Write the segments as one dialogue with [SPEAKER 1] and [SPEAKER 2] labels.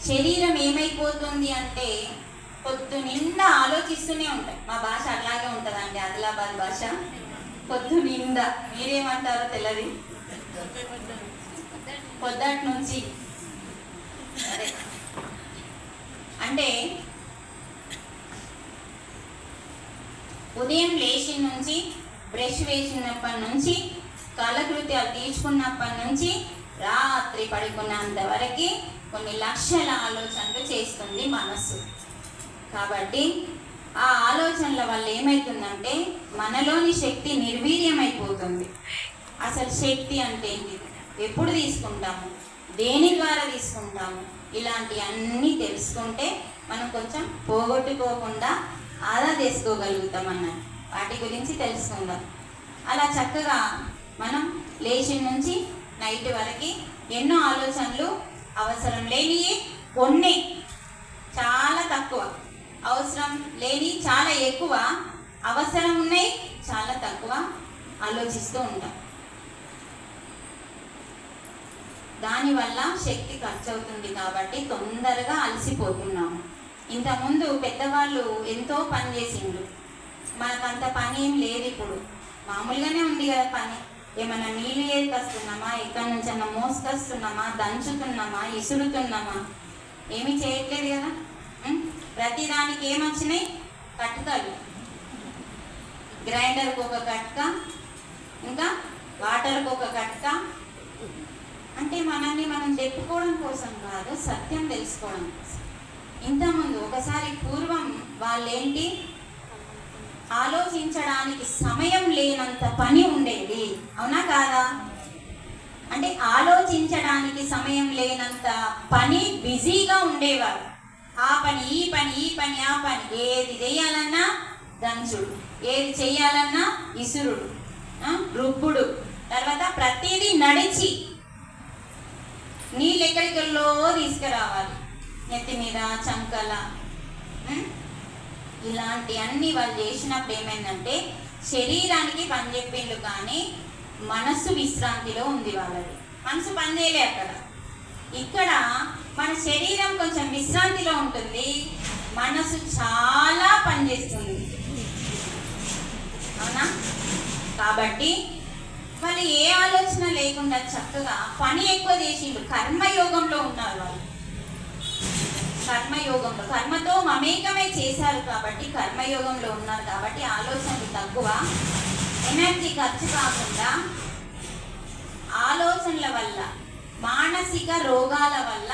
[SPEAKER 1] శరీరం ఏమైపోతుంది అంటే పొద్దు నిండా ఆలోచిస్తూనే ఉంటాయి. మా భాష అట్లాగే ఉంటుందండి, ఆదిలాబాద్ భాష. పొద్దు నిండా మీరేమంటారో తెలియదు, పొద్దుటి నుంచి సరే అంటే ఉదయం లేచిన నుంచి, బ్రష్ వేసినప్పటి నుంచి, కాలకృత్యాలు తీర్చుకున్నప్పటి నుంచి రాత్రి పడుకున్నంత వరకు కొన్ని లక్షల ఆలోచనలు చేస్తుంది మనస్సు. కాబట్టి ఆ ఆలోచనల వల్ల ఏమవుతుందంటే మనలోని శక్తి నిర్వీర్యమైపోతుంది. అసలు శక్తి అంటే ఏంటి, ఎప్పుడు తీసుకుంటాము, దేని ద్వారా తీసుకుంటాము, ఇలాంటి అన్నీ తెలుసుకుంటే మనం కొంచెం పోగొట్టుకోకుండా ఆదా చేసుకోగలుగుతాం అన్నది. వాటి గురించి తెలుసుకుందాం. అలా చక్కగా మనం లేచిన నుంచి నైట్ వరకు ఎన్నో ఆలోచనలు, అవసరం లేని కొన్ని చాలా తక్కువ, అవసరం లేని చాలా ఎక్కువ, అవసరం ఉన్నాయి చాలా తక్కువ ఆలోచిస్తూ ఉంటాం. దానివల్ల శక్తి ఖర్చు అవుతుంది. కాబట్టి తొందరగా అలసిపోతున్నాము. ఇంతకుముందు పెద్దవాళ్ళు ఎంతో పని చేసిండ్రు, మనకంత పని ఏం లేదు. ఇప్పుడు మామూలుగానే ఉంది కదా పని. ఏమైనా నీళ్ళు ఏరుకొస్తున్నామా, ఎక్కడి నుంచి అన్నా మోసుకొస్తున్నామా, దంచుతున్నామా, ఇసురుతున్నామా, ఏమీ చేయట్లేదు కదా. ప్రతిదానికి ఏమొచ్చినాయి, కట్టుకలు, గ్రైండర్కి ఒక కట్క, ఇంకా వాటర్కి ఒక కట్క. అంటే మనల్ని మనం చెప్పుకోవడం కోసం కాదు, సత్యం తెలుసుకోవడం కోసం. ఇంతకుముందు ఒకసారి పూర్వం వాళ్ళేంటి, ఆలోచించడానికి సమయం లేనంత పని ఉండేది, అవునా కాదా? అంటే ఆలోచించడానికి సమయం లేనంత పని, బిజీగా ఉండేవారు. ఆ పని ఈ పని, ఈ పని ఆ పని, ఏది చేయాలన్నా దంచుడు, ఏది చేయాలన్నా ఇసురుడు, రుబ్బుడు, తర్వాత ప్రతిదీ నడిచి నీళ్ళు ఎక్కడికెళ్ళో తీసుకురావాలి, నెత్తి మీద చంకల. ఇలాంటి అన్ని వాళ్ళు చేసినప్పుడు ఏమైందంటే శరీరానికి పని చెప్పిండు, కానీ మనస్సు విశ్రాంతిలో ఉంది. వాళ్ళది మనసు పని చేయలే అక్కడ. ఇక్కడ మన శరీరం కొంచెం విశ్రాంతిలో ఉంటుంది, మనసు చాలా పనిచేస్తుంది, అవునా? కాబట్టి వాళ్ళు ఏ ఆలోచన లేకుండా చక్కగా పని ఎక్కువ చేసిండు. కర్మయోగంలో ఉన్నారు వాళ్ళు. కర్మయోగంలో కర్మతో మమేకమై చేశారు కాబట్టి కర్మయోగంలో ఉన్నారు. కాబట్టి ఆలోచనలు తక్కువ, ఎనర్జీ ఖర్చు కాకుండా ఆలోచనల వల్ల, మానసిక రోగాల వల్ల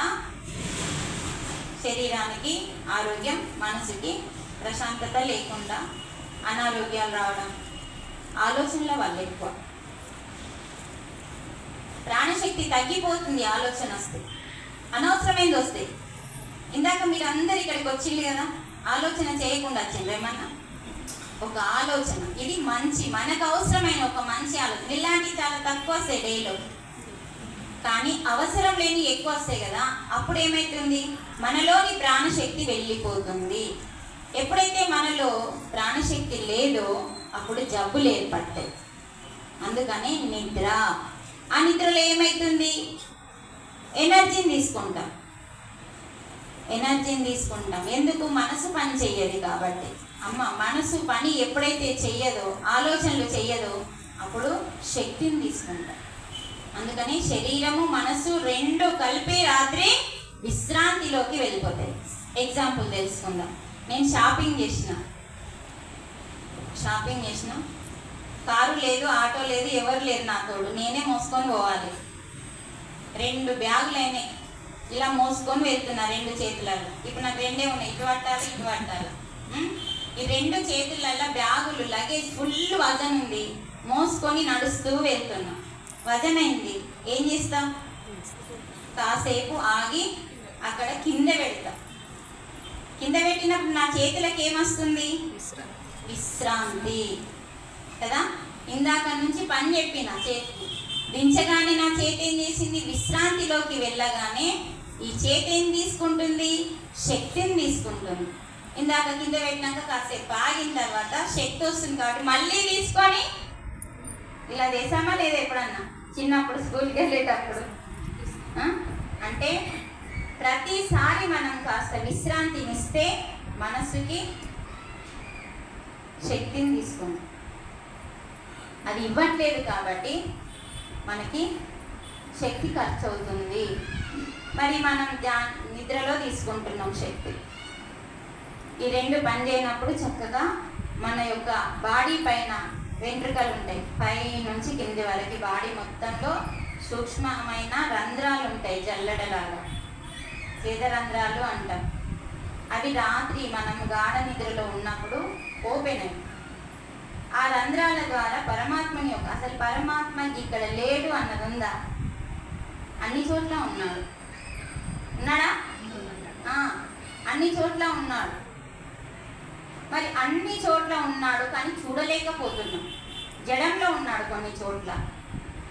[SPEAKER 1] శరీరానికి ఆరోగ్యం, మనసుకి ప్రశాంతత లేకుండా అనారోగ్యాలు రావడం ఆలోచనల వల్ల ఎక్కువ. ప్రాణశక్తి తగ్గిపోతుంది ఆలోచన వస్తే, అనవసరమైంది వస్తే. ఇందాక మీరు అందరు ఇక్కడికి వచ్చింది కదా, ఆలోచన చేయకుండా వచ్చిండ్రు. ఏమన్నా ఒక ఆలోచన, ఇది మంచి, మనకు అవసరమైన ఒక మంచి ఆలోచన. ఇలాంటివి చాలా తక్కువ వస్తాయి డేలో, కానీ అవసరం లేని ఎక్కువ వస్తాయి కదా. అప్పుడు ఏమవుతుంది, మనలోని ప్రాణశక్తి వెళ్ళిపోతుంది. ఎప్పుడైతే మనలో ప్రాణశక్తి లేదో అప్పుడు జబ్బులు ఏర్పడతాయి. అందుకని నిద్ర, ఆ నిద్రలో ఏమవుతుంది, ఎనర్జీని తీసుకుంటాం. ఎందుకు, మనసు పని చెయ్యదు కాబట్టి. మనసు పని ఎప్పుడైతే చెయ్యదో, ఆలోచనలు చెయ్యదో, అప్పుడు శక్తిని తీసుకుంటాం. అందుకని శరీరము మనసు రెండు కలిపి రాత్రి విశ్రాంతిలోకి వెళ్ళిపోతాయి. ఎగ్జాంపుల్ తెలుసుకుందాం. నేను షాపింగ్ చేసిన, కారు లేదు, ఆటో లేదు, ఎవరు లేరు నా తోడు, నేనే మోసుకొని పోవాలి. 2 బ్యాగులు అయినాయి, ఇలా మోసుకొని వెళ్తున్నా 2 చేతులలో. ఇప్పుడు నాకు 2 ఉన్నాయి, ఇటు పట్టాలి. ఈ 2 చేతులలో బ్యాగులు, లగేజ్ ఫుల్ వజన్ ఉంది, మోసుకొని నడుస్తూ వెళ్తున్నా. వజన్ అయింది, ఏం చేస్తాం, కాసేపు ఆగి అక్కడ కింద పెడతాం. కింద పెట్టినప్పుడు నా చేతులకు ఏమొస్తుంది, విశ్రాంతి కదా. ఇందాక నుంచి పని చెప్పిన చేతికి దించగానే నా చేతి ఏం చేసింది, విశ్రాంతిలోకి వెళ్ళగానే ఈ చేతి ఏం తీసుకుంటుంది, శక్తిని తీసుకుంటుంది. ఇందాక కింద పెట్టినాక కాసేపు ఆగిన తర్వాత శక్తి వస్తుంది కాబట్టి మళ్ళీ తీసుకొని ఇలా చేసామా లేదా ఎప్పుడన్నా చిన్నప్పుడు స్కూల్కి వెళ్ళేటప్పుడు? అంటే ప్రతిసారి మనం కాస్త విశ్రాంతినిస్తే మనసుకి శక్తిని తీసుకుంటాం. అది ఇవ్వట్లేదు కాబట్టి మనకి శక్తి ఖర్చు అవుతుంది. మరి మనం నిద్రలో తీసుకుంటున్నాం శక్తి. ఈ రెండు పని చేయనప్పుడు చక్కగా మన యొక్క బాడీ పైన వెంట్రుకలు ఉంటాయి, పై నుంచి కింది వరకు బాడీ మొత్తంలో సూక్ష్మమైన రంధ్రాలు ఉంటాయి, జల్లెడలాగా రంధ్రాలు అంటాం. అవి రాత్రి మనం గాఢ నిద్రలో ఉన్నప్పుడు ఓపెన్ అయ్యి ఆ రంధ్రాల ద్వారా పరమాత్మని యొక్క అసలు పరమాత్మకి ఇక్కడ లేడు అన్నది ఉందా? అన్ని చోట్ల ఉన్నాడు. ఉన్నాడా? అన్ని చోట్ల ఉన్నాడు. మరి అన్ని చోట్ల ఉన్నాడు కానీ చూడలేకపోతున్నాం. జడంలో ఉన్నాడు కొన్ని చోట్ల,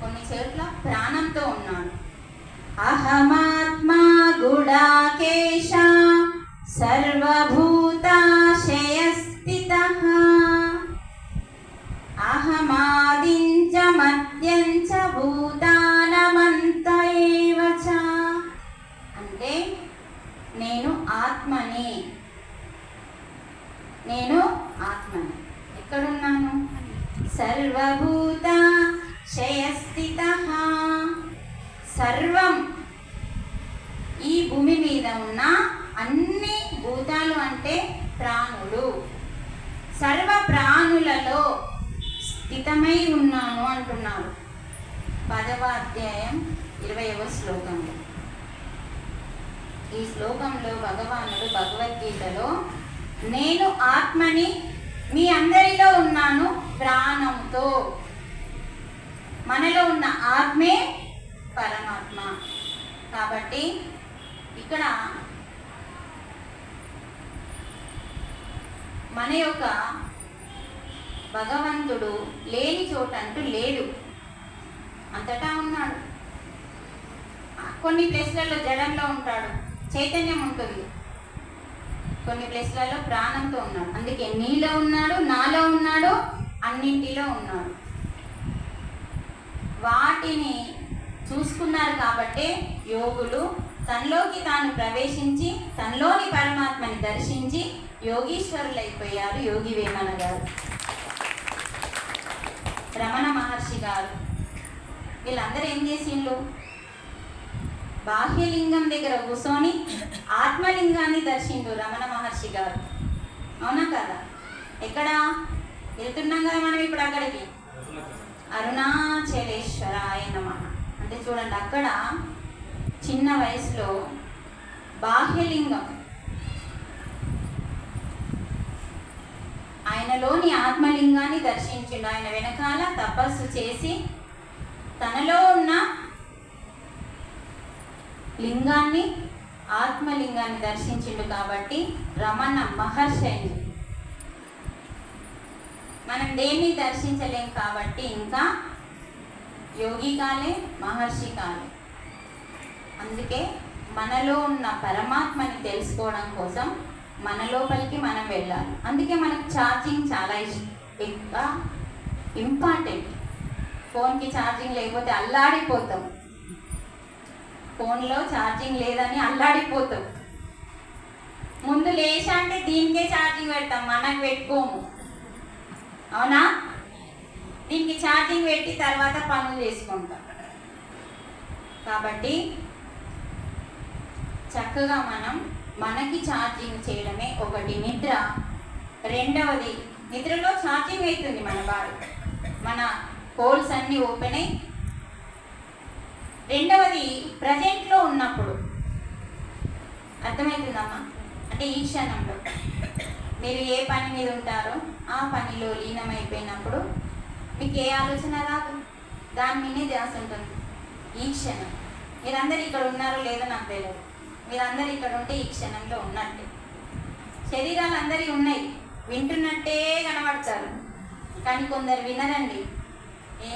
[SPEAKER 1] కొన్ని చోట్ల ప్రాణంతో ఉన్నాడు. అహమాత్మా గుడాకేశ సర్వభూతాశయస్థితః అహమాదించ మధ్యంచ భూతానమంత ఏవ చ. అంటే నేను ఆత్మని, నేను ఆత్మని. ఎక్కడున్నాను? సర్వభూత శయస్థితః. సర్వం ఈ భూమి మీద ఉన్న అన్ని భూతాలు అంటే ప్రాణులు, సర్వ ప్రాణులలో స్థితమై ఉన్నాను అంటున్నాడు 10వ అధ్యాయం 20వ శ్లోకంలో. ఈ శ్లోకంలో భగవానుడు భగవద్గీతలో నేను ఆత్మని, మీ అందరిలో ఉన్నాను ప్రాణంతో. మనలో ఉన్న ఆత్మే పరమాత్మ. కాబట్టి ఇక్కడ మన యొక్క భగవంతుడు లేని చోట అంటూ లేడు, అంతటా ఉన్నాడు. కొన్ని ప్లేస్లలో జడంలో ఉంటాడు, చైతన్యం ఉంటుంది. కొన్ని ప్లేస్లలో ప్రాణంతో ఉన్నాడు. అందుకే నీలో ఉన్నాడు, నాలో ఉన్నాడు, అన్నింటిలో ఉన్నాడు. వాటిని చూసుకున్నారు కాబట్టే యోగులు తనలోకి తాను ప్రవేశించి తనలోని పరమాత్మని దర్శించి యోగీశ్వరులైపోయారు. యోగి వేమన గారు, రమణ మహర్షి గారు, వీళ్ళందరూ ఏం చేసిండ్రు? బాహ్యలింగం దగ్గర కూర్చొని ఆత్మలింగాన్ని దర్శిండు రమణ మహర్షి గారు. అవునా కదా? ఎక్కడ వెళ్తున్నాం కదా మనం ఇప్పుడు అక్కడికి, అరుణాచలేశ్వరాయ నమః అంటే చూడండి, అక్కడ చిన్న వయసులో బాహ్యలింగం ఆయనలోని ఆత్మలింగాన్ని దర్శించిండు. ఆయన వెనకాల తపస్సు చేసి తనలో ఉన్న లింగాన్ని, ఆత్మలింగాన్ని దర్శించిండు కాబట్టి రమణ మహర్షి అయింది. మనం దేన్ని దర్శించలేం కాబట్టి ఇంకా యోగి కాలే, మహర్షి కాలే. అందుకే మనలో ఉన్న పరమాత్మని తెలుసుకోవడం కోసం మన లోపలికి మనం వెళ్ళాలి. అందుకే మనకు ఛార్జింగ్ చాలా ఎక్కువ ఇంపార్టెంట్. ఫోన్కి ఛార్జింగ్ లేకపోతే అల్లాడిపోతాం. ఫోన్లో ఛార్జింగ్ లేదని అల్లాడిపోతాం. ముందు లేచా అంటే దీనికే ఛార్జింగ్ పెడతాం, మనకు పెట్టుకోము. అవునా? దీనికి ఛార్జింగ్ పెట్టి తర్వాత పనులు చేసుకుంటాం. కాబట్టి చక్కగా మనం మనకి ఛార్జింగ్ చేయడమే ఒకటి నిద్ర. రెండవది, నిద్రలో ఛార్జింగ్ అవుతుంది మన బాడీ, మన హోల్స్ అన్నీ ఓపెన్ అయ్యి. రెండవది, ప్రజెంట్లో ఉన్నప్పుడు. అర్థమవుతుందమ్మా? అంటే ఈ క్షణంలో మీరు ఏ పని మీద ఉంటారో ఆ పనిలో లీనమైపోయినప్పుడు మీకు ఏ ఆలోచన రాదు, దాని మీదే ధ్యాస ఉంటుంది. ఈ క్షణం మీరందరూ ఇక్కడ ఉన్నారో లేదో నాకు తెలియదు, మీరందరూ ఇక్కడ ఉంటే ఈ క్షణంలో ఉన్నట్టే. శరీరాలు అందరి ఉన్నాయి, వింటున్నట్టే కనబడతారు, కానీ కొందరు వినరండి.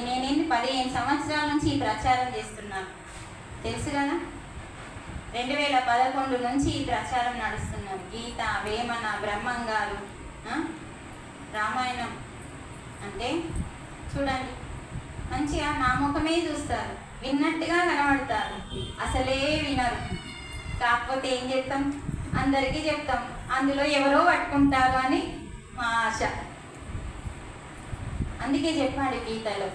[SPEAKER 1] నేనేంటి 15 సంవత్సరాల నుంచి ఈ ప్రచారం చేస్తున్నాను, తెలుసు కదా. 2011 నుంచి ఈ ప్రచారం నడుస్తున్నారు. గీత, వేమన, బ్రహ్మంగారు, రామాయణం అంటే చూడండి, మంచిగా నా ముఖమే చూస్తారు, విన్నట్టుగా కనబడతారు, అసలే వినరు. కాకపోతే ఏం చెప్తాం, అందరికీ చెప్తాం, అందులో ఎవరో పట్టుకుంటారు అని మా ఆశ. అందుకే చెప్పాడు గీతలో,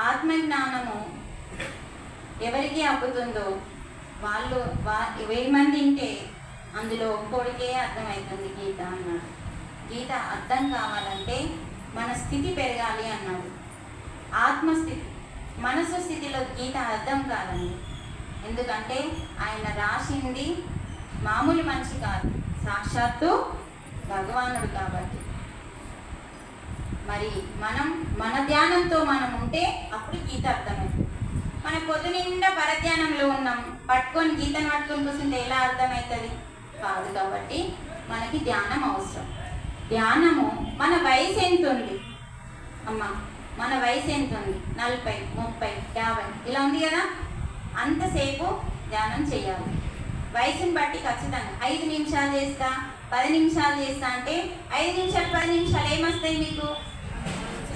[SPEAKER 1] ఆత్మజ్ఞానము ఎవరికి అబ్బుతుందో వాళ్ళు 1000 మంది ఉంటే అందులో ఒక్కోడికే అర్థమవుతుంది గీత అన్నాడు. గీత అర్థం కావాలంటే మన స్థితి పెరగాలి అన్నాడు. ఆత్మస్థితి, మనసు స్థితిలో గీత అర్థం కాదండి. ఎందుకంటే ఆయన రాసింది మామూలు మనిషి కాదు, సాక్షాత్తు భగవానుడు కాబట్టి. మరి మనం మన ధ్యానంతో మనం ఉంటే అప్పుడు గీత అర్థమవుతుంది. మన పొద్దు నిండా పరధ్యానంలో ఉన్నాం, పట్టుకొని గీతను పట్టుకొని కూర్చుంటే ఎలా అర్థమవుతుంది? కాదు. కాబట్టి మనకి ధ్యానం అవసరం. ధ్యానము మన వయసు ఎంత ఉంది అమ్మ, మన వయసు ఎంత ఉంది? 40, 30, 50 ఇలా ఉంది కదా, అంతసేపు ధ్యానం చేయాలి. వయసుని బట్టి ఖచ్చితంగా 5 నిమిషాలు చేస్తా, 10 నిమిషాలు చేస్తా అంటే 5 నిమిషాలు 10 నిమిషాలు ఏమొస్తాయి మీకు?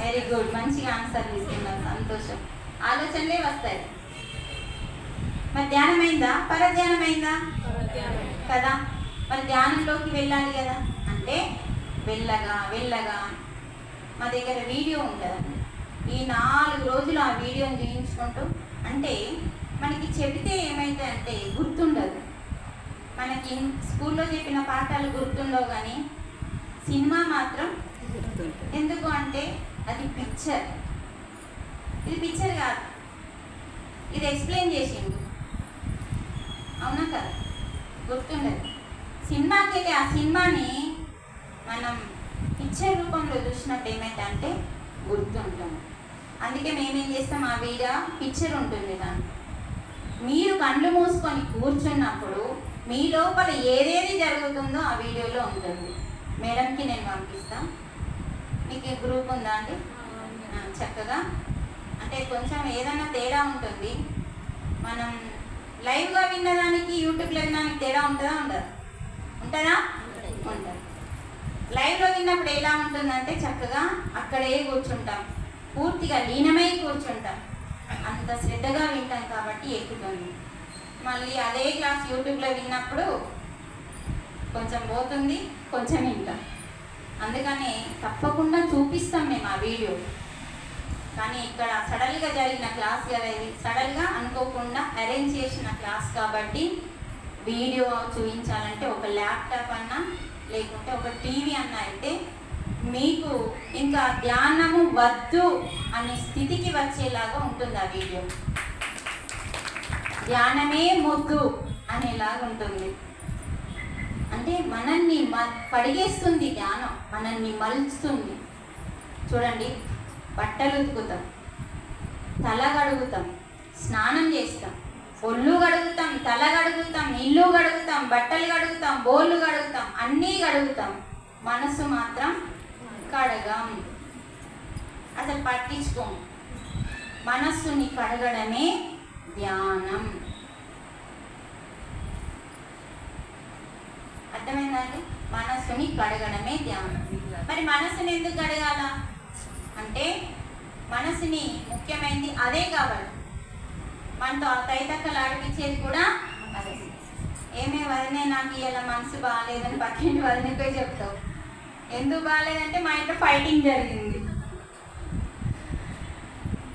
[SPEAKER 1] వెరీ గుడ్, మంచిగా ఆన్సర్ తీసుకున్నారు, సంతోషం. ఆలోచనలే వస్తాయి. మరి ధ్యానమైందా? పరధ్యానమైందా కదా? మరి ధ్యానంలోకి వెళ్ళాలి కదా. అంటే వెళ్ళగా వెళ్ళగా మా దగ్గర వీడియో ఉంటుందండి. ఈ 4 రోజులు ఆ వీడియోని చూపించుకుంటూ, అంటే మనకి చెబితే ఏమైతే అంటే గుర్తుండదు. మనకి స్కూల్లో చెప్పిన పాఠాలు గుర్తుండవు, కానీ సినిమా మాత్రం ఎందుకు అంటే అది పిక్చర్. ఇది పిక్చర్ కాదు, ఇది ఎక్స్ప్లెయిన్ చేసిండు, అవునా కదా? గుర్తుండదు. సినిమాకి వెళ్ళి ఆ సినిమాని మనం పిక్చర్ రూపంలో చూసినట్టు ఏమైతే అంటే గుర్తుంటాం. అందుకే మేమేం చేస్తాం, ఆ వీడియో పిక్చర్ ఉంటుంది దాంట్లో. మీరు కళ్ళు మూసుకొని కూర్చున్నప్పుడు మీ లోపల ఏదేది జరుగుతుందో ఆ వీడియోలో ఉంటుంది. మేడంకి నేను పంపిస్తాను. మీకు గ్రూప్ ఉందా అండి? చక్కగా, అంటే కొంచెం ఏదైనా తేడా ఉంటుంది. మనం లైవ్గా విన్నదానికి యూట్యూబ్లో వినడానికి తేడా ఉంటుందా? ఉంటుందా? ఉంటుంది. లైవ్లో విన్నప్పుడు ఎలా ఉంటుందంటే చక్కగా అక్కడే కూర్చుంటాం, పూర్తిగా లీనమై కూర్చుంటాం, అంత శ్రద్ధగా వింటాం కాబట్టి ఎక్కుతుంది. మళ్ళీ అదే క్లాస్ యూట్యూబ్లో విన్నప్పుడు కొంచెం పోతుంది, కొంచెం వింటాం. అందుకని తప్పకుండా చూపిస్తాం మేము ఆ వీడియో. కానీ ఇక్కడ సడన్గా జరిగిన క్లాస్ కదా, ఇది సడన్గా అనుకోకుండా అరేంజ్ చేసిన క్లాస్ కాబట్టి వీడియో చూపించాలంటే ఒక ల్యాప్టాప్ అన్నా లేకుంటే ఒక టీవీ అన్నా అయితే మీకు ఇంకా ధ్యానము వద్దు అనే స్థితికి వచ్చేలాగా ఉంటుంది ఆ వీడియో. ధ్యానమే మొద్దు అనేలాగా ఉంటుంది. అంటే మనల్ని పడిగేస్తుంది ధ్యానం, మనల్ని మలుస్తుంది. చూడండి, బట్టలు ఉతుకుతాం, తల కడుగుతాం, స్నానం చేస్తాం, ఒళ్ళు కడుగుతాం, తల కడుగుతాం, ఇల్లు కడుగుతాం, బట్టలు కడుగుతాం, బోళ్ళు కడుగుతాం, అన్నీ కడుగుతాం. మనసు మాత్రం కడగం, అసలు పట్టించుకోం. మనస్సుని కడగడమే ధ్యానం. అర్థమైందండి? మనస్సుని కడగడమే ధ్యానం. మరి మనస్సుని ఎందుకు కడగాల అంటే మనసుని ముఖ్యమైనది అదే కాబట్టి. మనతో తైతక్కలు ఆడిపించేది కూడా అదే. ఏమే వదినే నాకు ఇలా మనసు బాగాలేదని పక్కింటి వదినపోయి చెప్తావు. ఎందుకు బాగాలేదంటే మా ఇంట్లో ఫైటింగ్ జరిగింది,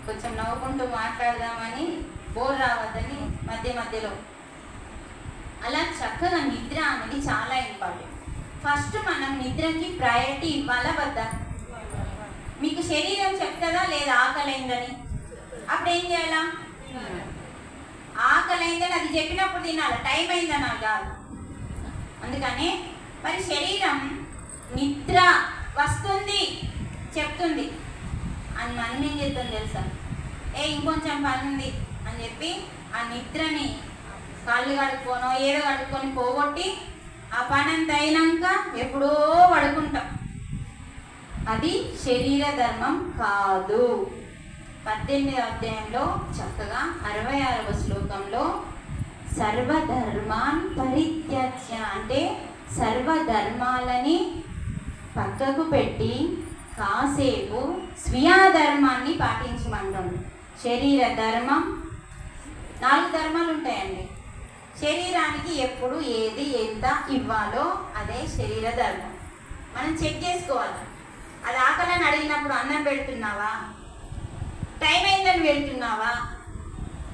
[SPEAKER 1] కొంచెం నవ్వుకుంటూ మాట్లాడదామని, బోర్ రావద్దని మధ్య మధ్యలో. అలా చక్కగా నిద్ర అనేది చాలా ఇంపార్టెంట్. ఫస్ట్ మనం నిద్రకి ప్రయారిటీ ఇవ్వాలా వద్దా? మీకు శరీరం చెప్తుందా లేదా ఆకలైందని? అప్పుడు ఏం చేయాలా? ఆకలైందని అది చెప్పినప్పుడు తినాలి, టైం అయిందని కాదు. అందుకనే మరి శరీరం నిద్ర వస్తుంది చెప్తుంది అని మనం ఏం చేద్దాం తెలుసా? ఇంకొంచెం పని ఉంది అని చెప్పి ఆ నిద్రని కాళ్ళు కడుక్కోనో ఏదో కడుక్కొని పోగొట్టి ఆ పని అంత అయినాక ఎప్పుడో పడుకుంటాం. అది శరీర ధర్మం కాదు. 18వ అధ్యాయంలో చక్కగా 66వ శ్లోకంలో సర్వధర్మాన్ పరిత్యజ్య అంటే సర్వధర్మాలని పక్కకు పెట్టి కాసేపు స్వీయ ధర్మాన్ని పాటించమంటుంది. శరీర ధర్మం, 4 ధర్మాలు ఉంటాయండి. శరీరానికి ఎప్పుడు ఏది ఎంత ఇవ్వాలో అదే శరీర ధర్మం. మనం చెక్ చేసుకోవాలి. అది ఆకలిని అడిగినప్పుడు అన్నం పెడుతున్నావా, టైం అయిందని వెళ్తున్నావా,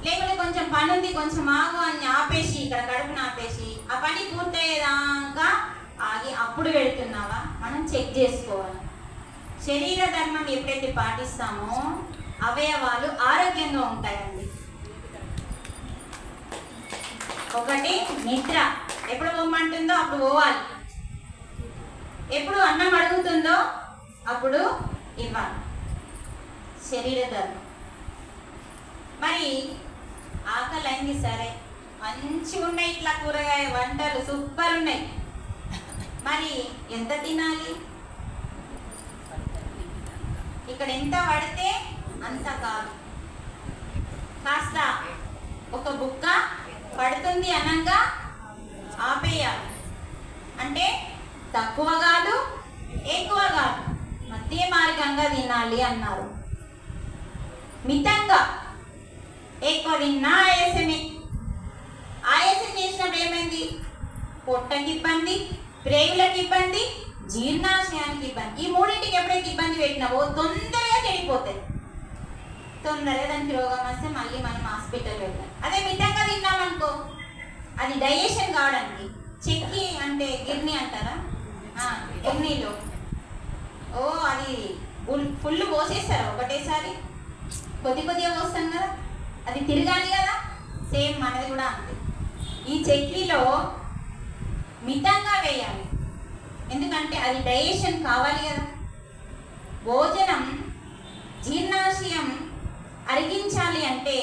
[SPEAKER 1] లేకుంటే కొంచెం పని ఉంది కొంచెం ఆగు అని ఆపేసి ఇక్కడ కడుపుని ఆపేసి ఆ పని పూర్తయ్యేదాకా ఆగి అప్పుడు వెళ్తున్నావా, మనం చెక్ చేసుకోవాలి. శరీర ధర్మం ఎప్పుడైతే పాటిస్తామో అవయవాలు ఆరోగ్యంగా ఉంటాయండి. ఒకటి నిద్ర, ఎప్పుడు పోమంటుందో అప్పుడు పోవాలి, ఎప్పుడు అన్నం అడుగుతుందో అప్పుడు ఇవ్వాలి, శరీర ధర్మం. మరి ఆకలి అయింది, సరే మంచిగా ఉన్నాయి ఇట్లా కూరగాయ వంటలు సూపర్ ఉన్నాయి, మరి ఎంత తినాలి? ఇక్కడ ఎంత పడితే అంత కాదు, కాస్త ఒక బుక్క పడుతుంది అనంగా ఆపేయాలి. అంటే తక్కువ కాదు ఎక్కువ కాదు, మధ్య మార్గంగా తినాలి అన్నారు. మితంగా ఎక్కువ తిన్నా ఆయాసమే. ఆయాసం చేసినప్పుడు ఏమైంది? పొట్టకి ఇబ్బంది, ప్రేగులకు ఇబ్బంది, జీర్ణాశయానికి ఇబ్బంది. ఈ మూడింటికి ఎప్పుడైతే ఇబ్బంది పెట్టినావో తొందరగా చెడిపోతాయి. తొందరగా దానికి రోగం వస్తే మళ్ళీ మనం హాస్పిటల్ వెళ్తాం. అదే మితంగా తిన్నామనుకో అది డైజెషన్ కావడానికి. చెక్కి అంటే గిర్నీ అంటారా, గిర్నీలో అది ఫుల్ పోసేస్తారు ఒకటేసారి, కొద్ది కొద్దిగా పోస్తాం కదా, అది తిరగాలి కదా. సేమ్ మనది కూడా అంతే. ఈ చక్లీలో మితంగా వేయాలి, ఎందుకంటే అది డైజెషన్ కావాలి కదా. భోజనం జీర్ణాశయం అరిగించాలి అంటే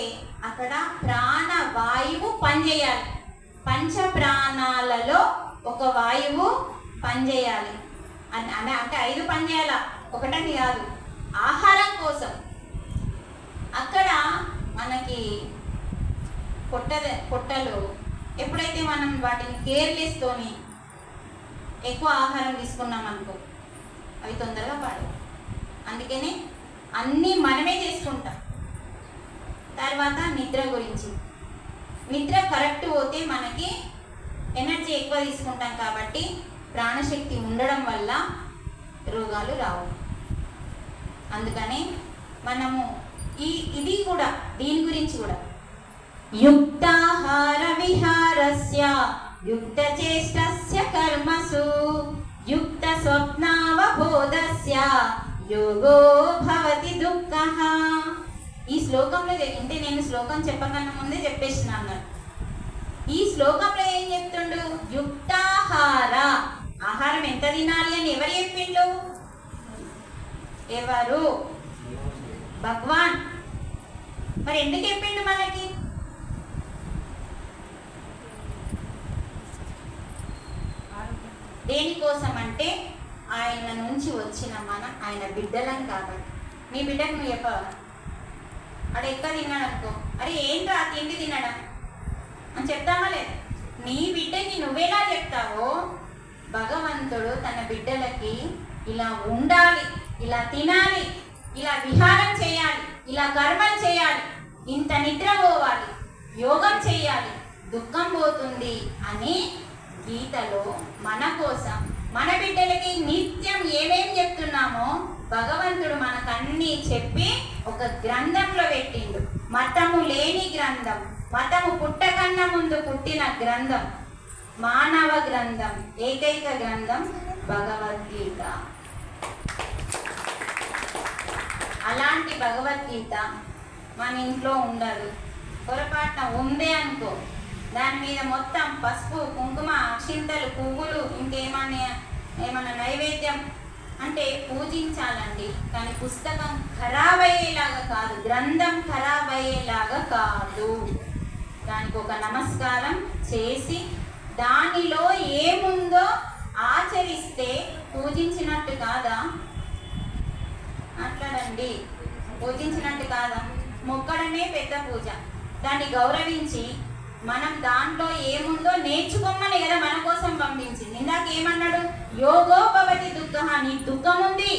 [SPEAKER 1] అక్కడ ప్రాణవాయువు పనిచేయాలి. పంచ ప్రాణాలలో ఒక వాయువు పనిచేయాలి అంటే 5 పనిచేయాల, ఒకటని కాదు. ఆహారం కోసం అక్కడ మనకి పొట్టలు ఎప్పుడైతే మనం వాటిని కేర్లెస్తోని ఎక్కువ ఆహారం తీసుకున్నాం అనుకో అవి తొందరగా పడవు. అందుకనే అన్నీ మనమే చేసుకుంటాం. తర్వాత నిద్ర గురించి, నిద్ర కరెక్ట్ పోతే మనకి ఎనర్జీ ఎక్కువ తీసుకుంటాం కాబట్టి ప్రాణశక్తి ఉండడం వల్ల రోగాలు రావు. అందుకని మనము ఇది కూడా దీని గురించి కూడా యుక్తాహార విహారస్య యుక్త చేష్టస్య కర్మసు యుక్త స్వప్నావబోధస్య యోగో భవతి దుఃఖః. ఈ శ్లోకంలో అంటే నేను శ్లోకం చెప్పకన్నా ముందే చెప్పేసినాను. ఈ శ్లోకంలో ఏం చెప్తుండు? యుక్తాహార, ఆహారం ఎంత తినాలి అని ఎవరు చెప్పిండు? ఎవరు? భగవాన్. మరి ఎందుకు చెప్పిండు మనకి? దేనికోసం అంటే ఆయన నుంచి వచ్చిన మనం ఆయన బిడ్డలం కాబట్టి. నీ బిడ్డకు నువ్వు చెప్పవా? అక్కడ ఎక్కువ తిన్నాడు అనుకో, అరే ఏంట్రా తిండి తినడం అని చెప్తామా లేదు? నీ బిడ్డకి నువ్వెలా చెప్తావో భగవంతుడు తన బిడ్డలకి ఇలా ఉండాలి, ఇలా తినాలి, ఇలా విహారం చేయాలి, ఇలా కర్మలు చేయాలి, ఇంత నిద్ర పోవాలి, యోగం చేయాలి, దుఃఖం పోతుంది అని గీతలో మన కోసం మన బిడ్డలకి నిత్యం ఏమేం చెప్తున్నామో భగవంతుడు మనకన్నీ చెప్పి ఒక గ్రంథంలో పెట్టిండు. మతము లేని గ్రంథం, మతము పుట్టకన్నా ముందు పుట్టిన గ్రంథం, మానవ గ్రంథం, ఏకైక గ్రంథం భగవద్గీత. అలాంటి భగవద్గీత మన ఇంట్లో ఉండదు. పొరపాటున ఉందే అనుకో, దాని మీద మొత్తం పసుపు కుంకుమ అక్షింతలు పువ్వులు ఏమన్నా నైవేద్యం అంటే పూజించాలండి. కానీ పుస్తకం ఖరాబ్ అయ్యేలాగా కాదు, గ్రంథం ఖరాబ్ అయ్యేలాగా కాదు. దానికి ఒక నమస్కారం చేసి దానిలో ఏముందో ఆచరిస్తే పూజించినట్టు కాదా? మాట్లాడండి. పూజించినట్టు కాదా? మొక్కడమే పెద్ద పూజ. దాన్ని గౌరవించి మనం దాంట్లో ఏముందో నేర్చుకోమని కదా మన కోసం పంపించింది. ఇందాక ఏమన్నాడు? యోగో భవతి దుఃఖః. నీ దుఃఖం ఉంది.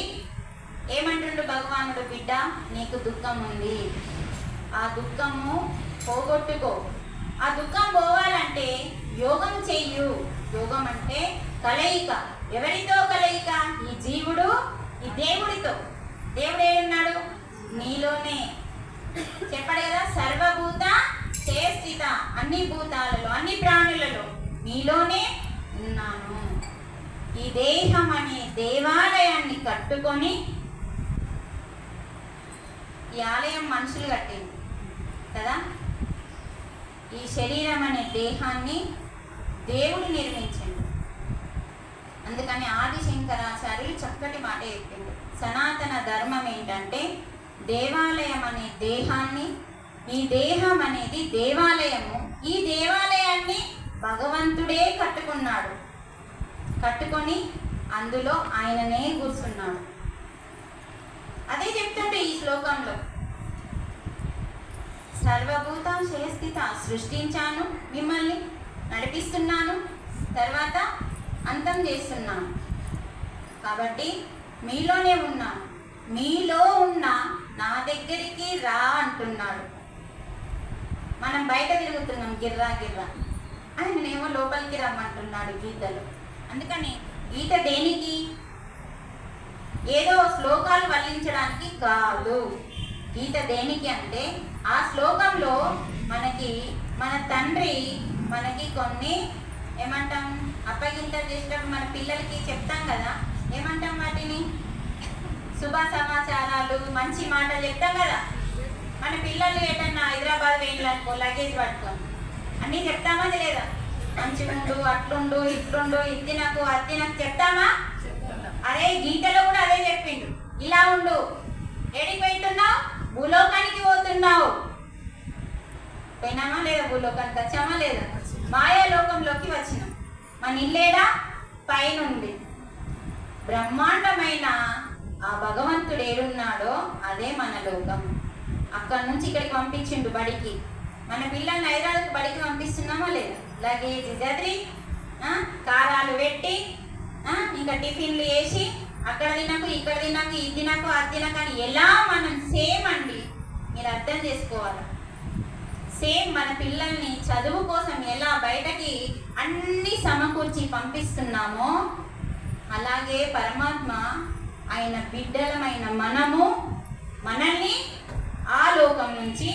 [SPEAKER 1] ఏమంటుండు భగవానుడు? బిడ్డ నీకు దుఃఖం ఉంది, ఆ దుఃఖము పోగొట్టుకో. ఆ దుఃఖం పోవాలంటే లోకం అంటే కలయిక. ఎవరితో కలయిక? ఈ జీవుడు ఈ దేవుడితో. దేవుడు ఏడున్నాడు? నీలోనే. చెప్పాడు కదా, సర్వభూత చేస్థిత, అన్ని భూతాలలో అన్ని ప్రాణులలో నీలోనే ఉన్నాను. ఈ దేహం అనే దేవాలయాన్ని కట్టుకొని, ఈ ఆలయం మనుషులు కట్టింది కదా, ఈ శరీరం అనే దేహాన్ని దేవుడు నిర్మించిండు. అందుకని ఆదిశంకరాచార్యులు చక్కటి మాట చెప్పిండు. సనాతన ధర్మం ఏంటంటే దేవాలయం అనే దేహాన్ని, ఈ దేహం అనేది దేవాలయము, ఈ దేవాలయాన్ని భగవంతుడే కట్టుకున్నాడు. కట్టుకొని అందులో ఆయననే కూర్చున్నాడు. అదే చెప్తుంటే ఈ శ్లోకంలో, సర్వభూతం చేస్థిత, సృష్టించాను, మిమ్మల్ని నడిపిస్తున్నాను, తర్వాత అంతం చేస్తున్నాను. కాబట్టి మీలోనే ఉన్నాను, మీలో ఉన్న నా దగ్గరికి రా అంటున్నాడు. మనం బయట తిరుగుతున్నాం గిర్రా గిర్రా, ఆయననేమో లోపలికి రమ్మంటున్నాడు గీతలో. అందుకని గీత దేనికి? ఏదో శ్లోకాలు వల్లించడానికి కాదు. గీత దేనికి అంటే ఆ శ్లోకంలో మనకి మన తండ్రి మనకి కొన్ని ఏమంటాం, అప్పగింతలు చేసేటప్పుడు మన పిల్లలకి చెప్తాం కదా, ఏమంటాం వాటిని? శుభ సమాచారాలు, మంచి మాటలు చెప్తాం కదా. మన పిల్లలు ఏటన్నా హైదరాబాద్ వెళ్ళాలనుకో లగేజ్ పట్టుకొని అన్నీ చెప్తామా లేదా? మంచిగుండు, అట్లుండు, ఇట్లుండు, ఇది నాకు అది నాకు చెప్తామా? అదే గీతలో కూడా అదే చెప్పిండు. ఇలా ఉండు, ఏడికి పోతున్నావు? భూలోకానికి పోతున్నావు. పోయినామా లేదా? భూలోకానికి వచ్చామా లేదా? మాయాలోకంలోకి వచ్చినాం. మన ఇల్లేడా? పైనుంది. బ్రహ్మాండమైన ఆ భగవంతుడు ఏడున్నాడో అదే మన లోకం. అక్కడి నుంచి ఇక్కడికి పంపించిండు బడికి. మన పిల్లల్ని హైదరాబాద్కి బడికి పంపిస్తున్నామా లేదా? లగేజ్ చదివి, కారాలు పెట్టి, ఇంకా టిఫిన్లు వేసి, అక్కడ తినకు, ఇక్కడ తినకు, ఇది తినకు, అది తినకు అని ఎలా మనం సేమ్ అండి, మీరు అర్థం చేసుకోవాలి. సేమ్ మన పిల్లల్ని చదువు కోసం ఎలా బయటకి అన్నీ సమకూర్చి పంపిస్తున్నామో, అలాగే పరమాత్మ ఆయన బిడ్డలమైన మనము మనల్ని ఆ లోకం నుంచి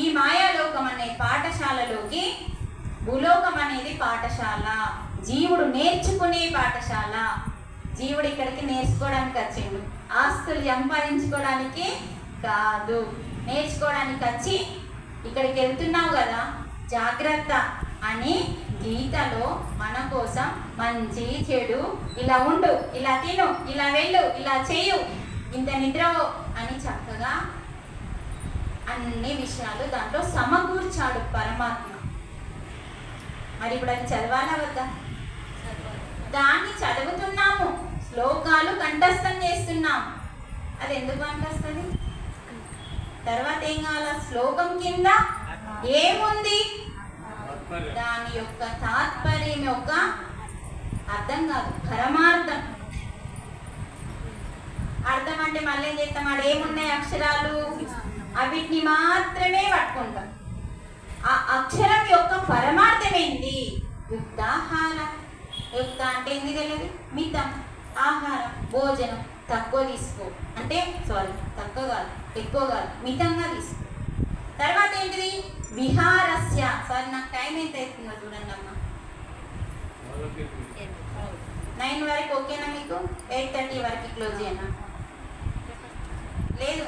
[SPEAKER 1] ఈ మాయాలోకం అనే పాఠశాలలోకి, భూలోకం అనేది పాఠశాల, జీవుడు నేర్చుకునే పాఠశాల. జీవుడు ఇక్కడికి నేర్చుకోవడానికి వచ్చిండు, ఆస్తులు సంపాదించుకోవడానికి కాదు. నేర్చుకోవడానికి వచ్చి ఇక్కడికి వెళ్తున్నావు కదా, జాగ్రత్త అని గీతలో మన కోసం మంచి చెడు, ఇలా ఉండు, ఇలా తిను, ఇలా వెళ్ళు, ఇలా చేయు, ఇంత నిద్రవో అని చక్కగా అన్ని విషయాలు దాంట్లో సమకూర్చాడు పరమాత్మ. మరి ఇప్పుడు అది చదవాలా వద్దా? దాన్ని చదువుతున్నాము, శ్లోకాలు కంఠస్థం చేస్తున్నాము. అది ఎందుకు కంఠస్తుంది? తర్వాత ఏం కావాలా? శ్లోకం కింద ఏముంది? దాని యొక్క తాత్పర్యం యొక్క అర్థం కాదు, పరమార్థం. అర్థం అంటే మళ్ళీ ఏం చేస్తాం? ఆడ ఏమున్నాయి అక్షరాలు, అవిటిని మాత్రమే పట్టుకుంటాం. ఆ అక్షరం యొక్క పరమార్థం ఏంటి? యుక్తాహార. యుక్త అంటే ఏంది తెలియదు? మితం, ఆహారం, భోజనం తక్కువ తీసుకో అంటే, తక్కువ కాదు, ఎక్కువ కాదు, మితంగా తీసుకో. తర్వాత ఏంటిది? విహారస్య. నాకు టైం ఎంత అవుతుందో చూడండి అమ్మ. 9 వరకు ఓకేనా మీకు? 8:30 వరకు క్లోజ్ చేయనా? లేదు,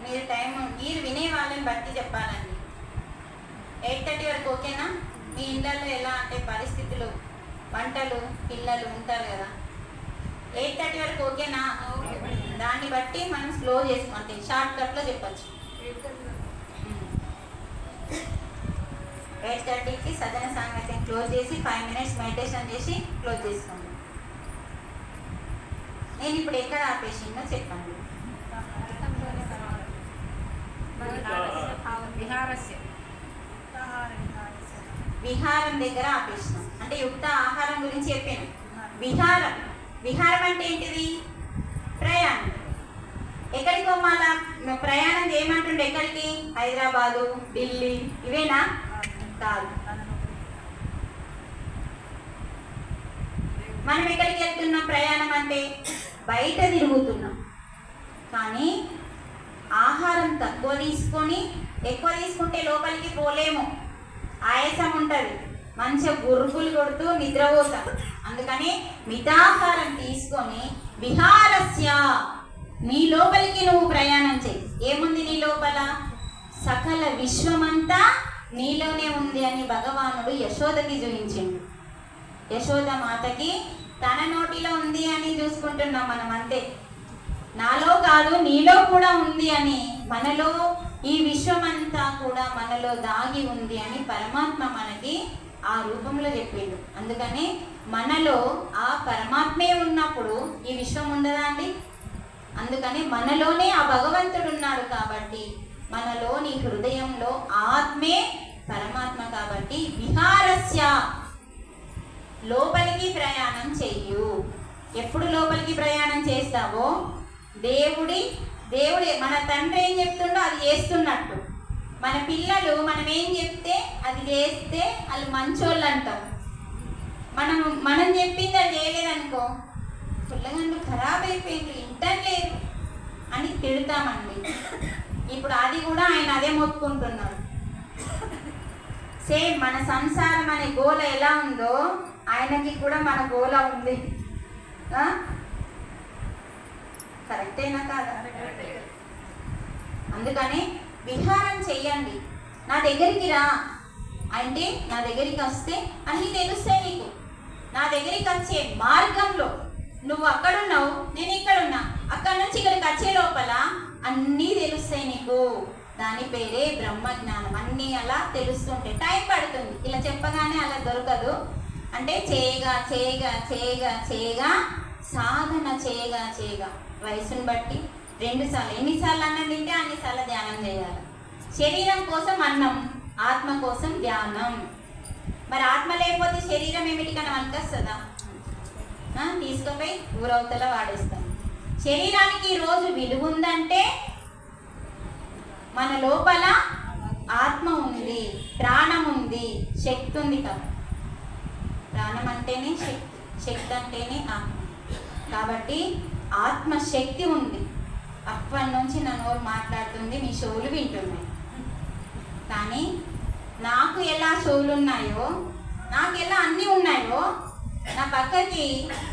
[SPEAKER 1] మీరు టైం మీరు వినే వాళ్ళని బట్టి చెప్పాలండి. 8:30 వరకు ఓకేనా? మీ ఇళ్ళల్లో ఎలా అంటే పరిస్థితులు, వంటలు, పిల్లలు ఉంటారు కదా. 8:30 వరకు ఓకేనా? దాన్ని బట్టి మనం స్లో చేసుకుంటే షార్ట్ కట్లో చెప్పచ్చు. 8:30కి సదన సాంగత్యం క్లోజ్ చేసి 5 మినిట్స్ మెడిటేషన్ చేసి క్లోజ్ చేసుకోండి. నేను ఇప్పుడు ఎక్కడ ఆపేసిందో చెప్పండి. విహారం దగ్గర ఆపేసినాం. అంటే యుక్త ఆహారం గురించి చెప్పాను. విహారం, విహారం అంటే ఏంటిది? ప్రయాణం. ఎక్కడికి పోమాలా? ప్రయాణం చేయమంటుండే ఎక్కడికి? హైదరాబాదు, ఢిల్లీ, ఇవేనా? కాదు. మనం ఎక్కడికి వెళ్తున్నాం? ప్రయాణం అంటే బయట తిరుగుతున్నాం. కానీ ఆహారం తక్కువ తీసుకొని ఎక్కువ తీసుకుంటే లోపలికి పోలేము, ఆయాసం ఉంటుంది, మంచిగా గురుకులు కొడుతూ నిద్రపోతాం. అందుకని మితాహారం తీసుకొని విహారస్య, నీ లోపలికి నువ్వు ప్రయాణం చేయి. ఏముంది నీ లోపల? సకల విశ్వమంతా నీలోనే ఉంది అని భగవానుడు యశోదకి చూపించిండు. యశోద మాతకి తన నోటిలో ఉంది అని చూసుకుంటున్నాం మనం, అంతే. నాలో కాదు, నీలో కూడా ఉంది అని, మనలో ఈ విశ్వమంతా కూడా మనలో దాగి ఉంది అని పరమాత్మ మనకి ఆ రూపంలో చెప్పిండు. అందుకని మనలో ఆ పరమాత్మే ఉన్నప్పుడు ఈ విశ్వం ఉండదా అండి? అందుకని మనలోనే ఆ భగవంతుడు ఉన్నాడు కాబట్టి, మనలోని హృదయంలో ఆత్మే పరమాత్మ కాబట్టి విహారస్య, లోపలికి ప్రయాణం చెయ్యు. ఎప్పుడు లోపలికి ప్రయాణం చేస్తావో దేవుడి మన తండ్రి ఏం చెప్తుండో అది చేస్తున్నట్టు. మన పిల్లలు మనం ఏం చెప్తే అది చేస్తే వాళ్ళు మంచోళ్ళు అంటాం. మనం చెప్పింది అది చేయలేదనుకో, పిల్లగాళ్ళు ఖరాబ్ అయిపోయింది, ఇంటర్లేదు అని తిడతామండి. ఇప్పుడు అది కూడా ఆయన అదే మొత్తుకుంటున్నాడు. సేమ్ మన సంసారం అనే గోల ఎలా ఉందో ఆయనకి కూడా మన గోల ఉంది. కరెక్టేనా కాదా? అందుకని విహారం చెయ్యండి. నా దగ్గరికి రా అంటే, నా దగ్గరికి వస్తే అన్నీ తెలుస్తాయి నీకు. నా దగ్గరికి వచ్చే మార్గంలో నువ్వు అక్కడున్నావు, నేను ఇక్కడున్నా, అక్కడి నుంచి ఇక్కడికి వచ్చే లోపల అన్నీ తెలుస్తాయి నీకు. దాని పేరే బ్రహ్మజ్ఞానం. అన్నీ అలా తెలుస్తుంటే టైం పడుతుంది, ఇలా చెప్పగానే అలా దొరకదు. అంటే చేయగా చేయగా చేయగా చేయగా సాధన చేయగా వయసును బట్టి 2 సార్లు, ఎన్నిసార్లు అన్నం తింటే అన్నిసార్లు ధ్యానం చేయాలి. శరీరం కోసం అన్నం, ఆత్మ కోసం ధ్యానం. మరి ఆత్మ లేకపోతే శరీరం ఏమిటికన్నా వస్తుందా? తీసుకుపోయి ఊరవతల వాడేస్తాం. శరీరానికి ఈరోజు విలువ ఉందంటే మన లోపల ఆత్మ ఉంది, ప్రాణం ఉంది, శక్తి ఉంది కదా. ప్రాణం అంటేనే శక్తి, శక్తి అంటేనే ఆత్మ. కాబట్టి ఆత్మశక్తి ఉంది. అప్పటి నుంచి నా నోరు మాట్లాడుతుంది, మీ చెవులు వింటున్నాయి. కానీ నాకు ఎలా చెవులు ఉన్నాయో, నాకు ఎలా అన్నీ ఉన్నాయో, నా పక్కకి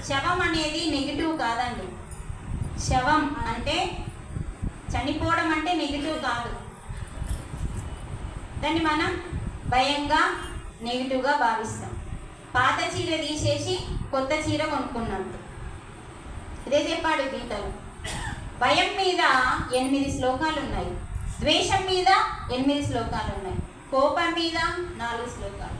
[SPEAKER 1] శవం అనేది నెగిటివ్ కాదండి. శవం అంటే చనిపోవడం అంటే నెగిటివ్ కాదు. దాన్ని మనం భయంగా నెగిటివ్గా భావిస్తాం. పాత చీర తీసేసి కొత్త చీర కొనుక్కున్నట్టు. ఇదే చెప్పాడు గీతలు. భయం మీద 8 శ్లోకాలు ఉన్నాయి, ద్వేషం మీద 8 శ్లోకాలు ఉన్నాయి, కోపం మీద 4 శ్లోకాలు.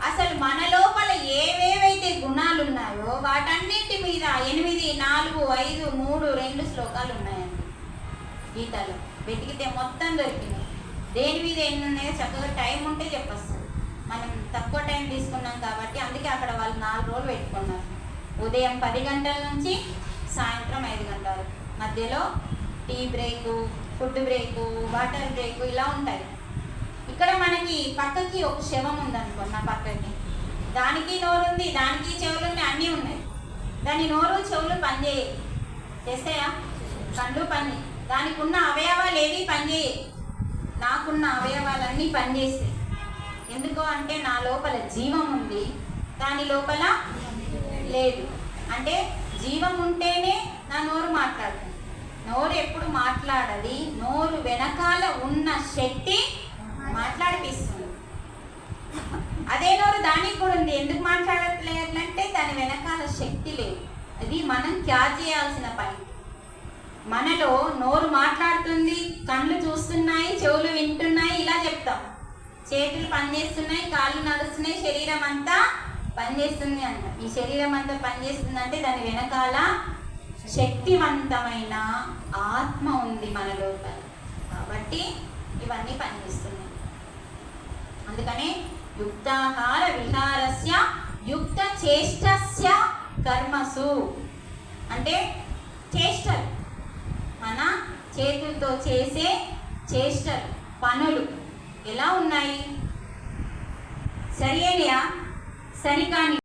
[SPEAKER 1] అసలు మన లోపల ఏవేవైతే గుణాలు ఉన్నాయో వాటన్నిటి మీద 8, 4, 5, 3, 2 శ్లోకాలు ఉన్నాయండి గీతలో. వెతికితే మొత్తం దొరికినాయి. దేని మీద ఎన్ని ఉన్నాయో చక్కగా టైం ఉంటే చెప్పేస్తుంది. మనం తక్కువ టైం తీసుకున్నాం కాబట్టి అందుకే అక్కడ వాళ్ళు 4 రోజులు పెట్టుకున్నారు. ఉదయం 10 గంటల నుంచి సాయంత్రం 5 గంటలు, మధ్యలో tea break, food break, water break ఇలా ఉంటాయి. ఇక్కడ మనకి పక్కకి ఒక శవం ఉందనుకో, నా పక్కకి, దానికి నోరు ఉంది, దానికి చెవులు ఉన్నాయి, అన్నీ ఉన్నాయి. దాని నోరు చెవులు పనిచేయ చేస్తాయా? కళ్ళు పని, దానికి ఉన్న అవయవాలు ఏవి పనిచేయ. నాకున్న అవయవాలన్నీ పనిచేస్తాయి. ఎందుకు అంటే నా లోపల జీవం ఉంది, దాని లోపల లేదు. అంటే జీవం ఉంటేనే నా నోరు మాట్లాడుతుంది. నోరు ఎప్పుడు మాట్లాడది, నోరు వెనకాల ఉన్న శక్తి మాట్లాడిపిస్తుంది. అదే నోరు దానికి కూడా ఉంది, ఎందుకు మాట్లాడట్లేదంటే దాని వెనకాల శక్తి లేదు. అది మనం క్యాచ్ చేయాల్సిన పని. మనలో నోరు మాట్లాడుతుంది, కళ్ళు చూస్తున్నాయి, చెవులు వింటున్నాయి, ఇలా చెప్తాం. చేతులు పనిచేస్తున్నాయి, కాళ్ళు నడుస్తున్నాయి, శరీరం అంతా పనిచేస్తుంది అంట. ఈ శరీరం అంతా పనిచేస్తుంది అంటే దాని వెనకాల శక్తివంతమైన ఆత్మ ఉంది మన లోపల. కాబట్టి ఇవన్నీ పనిచేస్తున్నాయి. అందుకనే యుక్తాహార విహారస్య యుక్త చేష్టస్య కర్మసు అంటే చేష్టలు, మన చేతులతో చేసే చేష్టలు, పనులు ఎలా ఉన్నాయి? సరి అయినయా? సరికాని